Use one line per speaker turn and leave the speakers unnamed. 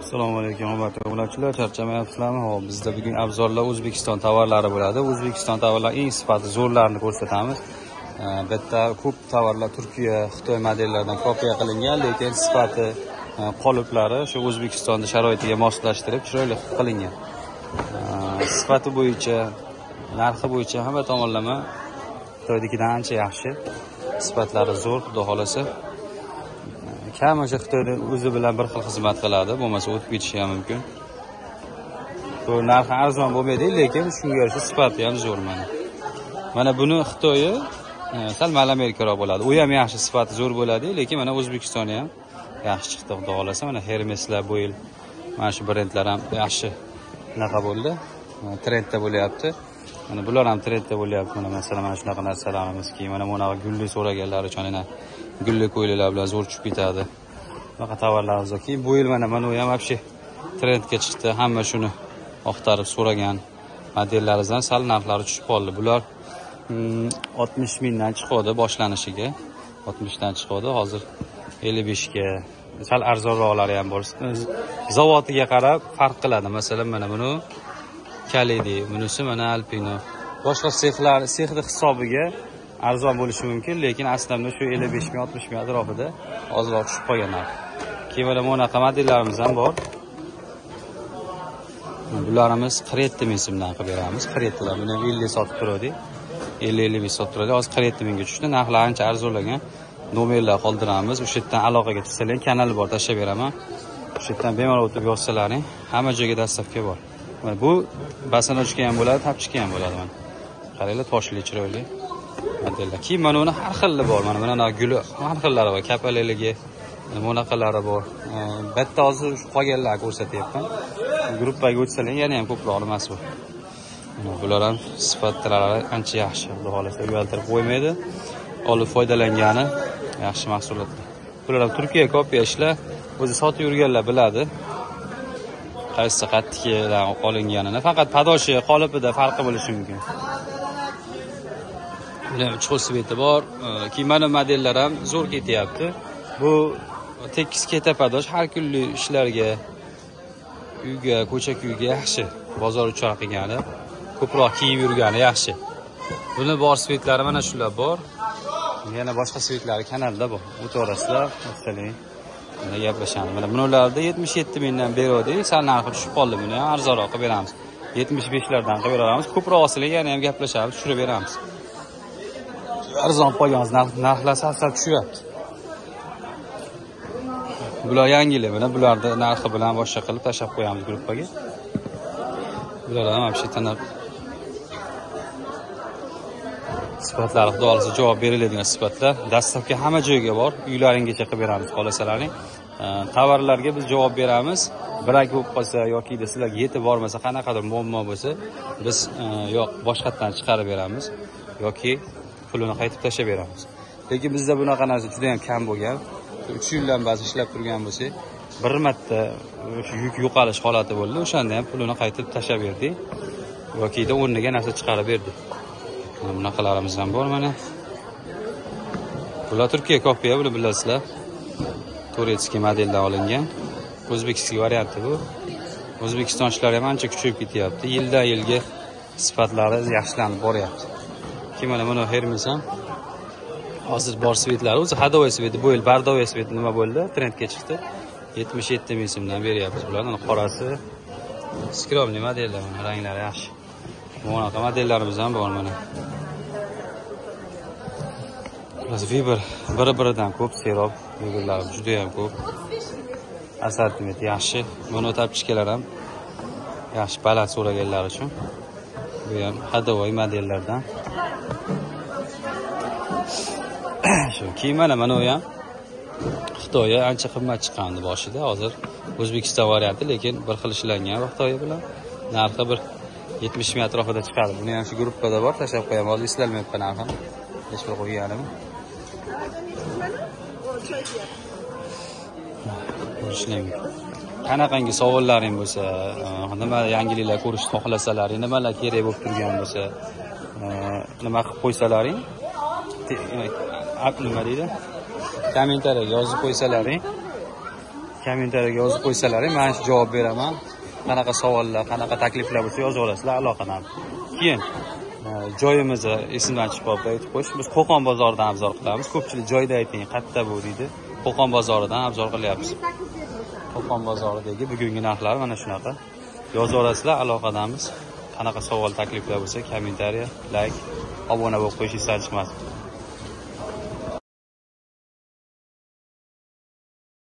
Assalomu alaykum hurmatli obunachilar, charchamayapsizlarmi? Hop, bizda bugun obzorlar O'zbekiston tovarlari bo'ladi. O'zbekiston tovarlari eng sifati zo'rlarini ko'rsatamiz. Bitta ko'p tovarlar Turkiya, Xitoy modellaridan kopiya qilingan, lekin sifati, qoliplari shu O'zbekistonning sharoitiga moslashtirib chiroyli qilingan. Sifati bo'yicha, narxi bo'yicha hamma tomonlama Xitoydagidan ancha yaxshi. Sifatlari zo'r, xudo xolasa. Kam o'sha Xitoyda o'zi bilan bir xil xizmat qiladi, bo'lmasa o'tib ketishi ham mumkin. Bu narxi arzon bo'lmaydi, lekin shunga yarasha sifati ham zo'r mana. Mana buni Xitoyi sal mal Amerikaroq bo'ladi. U ham yaxshi, sifati zo'r bo'ladi, lekin mana O'zbekistoni ham yaxshi chiqdi, xudo xolasa. Mana Hermeslar, Boil, mana shu brendlar ham yaxshi naqa bo'ldi. Trendda bo'lyapti. Mana bular ham trendda bo'lyapti. Mana masalan mana shunaqa narsalarimiz-ki, mana bunaqa gulli so'raganlar uchun yana gulli ko'ylaklar bilan zo'r tushib ketadi. Bunaqa tovarlarimiz-ki, bu yil mana u ham вообще trendga chiqdi. Hamma shuni oqtarib so'ragan modellarimizdan sal narxlari tushib qoldi. Bular 60 mingdan chiqadi boshlanishiga. 60 dan chiqadi, hozir 55 ga. Sal arzonroqlari ham bor. Zavodiga qarab farq qiladi. Masalan, mana buni Kaledi, bunisi mana Alpino. Boshqa sexni hisobiga arzon bo'lishi mumkin, lekin aslida shu 55 ming, 60 ming atrofida ozroq tushib qolgan narx. Keyin mana bunaqa modellarimiz ham bor. Bularimiz 47 ming so'mdan qilib beramiz. 47lar buni 50 sotib turadi. 50-55 sotib turadi. Hozir 47 mingga tushdi. Narxlar ancha arzonlagan. Nomerlar qoldiramiz. O'sha yerdan aloqaga chiqsalaring, kanali bor, tashlab beraman. O'sha yerdan bemalol o'tib yozsalaring, hamma joyga dastavka bor. Mana bu basanochka ham bo'ladi, tapchika ham bo'ladi mana. Qaranglar, toshli, chiroyli modellar. Keyin mana uni har xillari bor. Mana buni guli har xillari bor. Kapaleligi, bunaqalari bor. Bitta hozir qolganlarni ko'rsatyapman. Gruppaga o'tsalang yana ham ko'proq emas bu. Bular ham sifatlari ancha yaxshi. Xudo xolasa uyaltirib qo'ymaydi. Olib foydalangani yaxshi mahsulotlar. Bular ham Turkiya kopiya ishlar. O'zi sotib yurganlar biladi. Qaysi qattiqdan olinganini, faqat padoshi qolipida farqi bo'lishi mumkin. Bular chuqur sveti bor. Keyin mana modellar ham zo'r ketyapti. Bu tekis keta padosh har kunlik ishlarga, uyga, ko'cha-kuyga yaxshi. Bozor uchun qilgani, ko'proq kiyib yurgani yaxshi. Buni bor svetlari mana shular bor. Yana boshqa svetlari kanalda bor. O'tirasizlar, masalan, gaplashamiz. Mana bularda 77 mingdan beradi. Sal narxi tushib qoldi, buni ham arzonroq qilib beramiz. 75 lardan qilib beramiz. Ko'proq olsalar yana ham gaplashamiz, tushirib beramiz. Arzon qo'yganmiz, narxlar sal tushyapti. Bular yangilar, mana bularni narxi bilan boshqa qilib tashlab qo'yamiz gruppaga. Bular ham вообще tanab sifatlari, xudo xolasa javob beriladigan sifatlar. Dastavka hamma joyga bor. Uylaringizga qilib beramiz xolasalaring. Tovarlarga biz javob beramiz. Birak bo'lib qolsa yoki sizlarga yetib bormasa, qanaqadir muammo bo'lsa, biz yo'q boshqatdan chiqarib beramiz yoki pulini qaytib tashlab beramiz. Lekin bizda bunaqa narsa juda ham kam bo'lgan. 3 yildan ba'zi ishlab turgan bo'lsak, bir marta yuk yo'qolish holati bo'ldi. O'shanda ham pulini qaytib tashlab berdik yoki o'rniga narsa chiqarib berdik. Bunaqalarimiz ham bor mana. Bular Turkiya kopiya, buni bilasizlar. Turetskiy modeldan olingan. O'zbekiston varianti bu. O'zbekistonchilar ham ancha kuchayib ketyapti. Yildan yilga sifatlari yaxshilanib boryapti. Keyin mana buni Hermes ham hozir bor svetlari, o'zi hadovoy sveti, bo'yil bardovoy sveti nima bo'ldi? Trendga chiqdi. 77 ming so'mdan beryapmiz bularni. Qorasi skromli modellar, ranglari yaxshi. Bunaqa modellarimiz ham bor mana. Viber biri-biridan ko'p, serob viberlar juda ham ko'p. Assortiment yaxshi. Buni tapchikalar ham yaxshi, baland so'raganlar uchun. Bu ham hadovoy modellardan. Shu keyin mana u ham Xitoyga ancha qimmat chiqqandi boshida. Hozir O'zbekiston varianti, lekin bir xil ishlangan Xitoy bilan. Narxi bir 70 ming atrofida chiqadi. Buni ham shu gruppada bor, tashlab qo'yaman. Hozir eslolmayapman narxini. Hech bir qo'yganim. Ko'rishlayman. Qanaqangi savollaring bo'lsa, nima yangiliklar ko'rishni xohlasalaring, nimalar kerak bo'lib turgan bo'lsa, nima qilib qo'ysalaring, nima deydi? Kommentariyaga yozib qo'ysalaring, kommentariyaga yozib qo'ysalaring, men shu javob beraman. Qanaqa savollar, qanaqa takliflar bo'lsa yozib olasizlar, aloqadan. Keyin joyimizni esimdan chiqib qoldi, aytib qo'yish. Biz Qo'qon bozoridan obzor qilamiz. Ko'pchilik joyda ayting, qayerda bu deydi. Qo'qon bozoridan obzor qilyapmiz. Qo'qon bozoridagi bugungi narxlar mana shunaqa. Yozib olasizlar, aloqadamiz. Qanaqa savol, takliflar bo'lsa kommentariya, like, obuna bo'lib qo'yishingiz chiqmasin.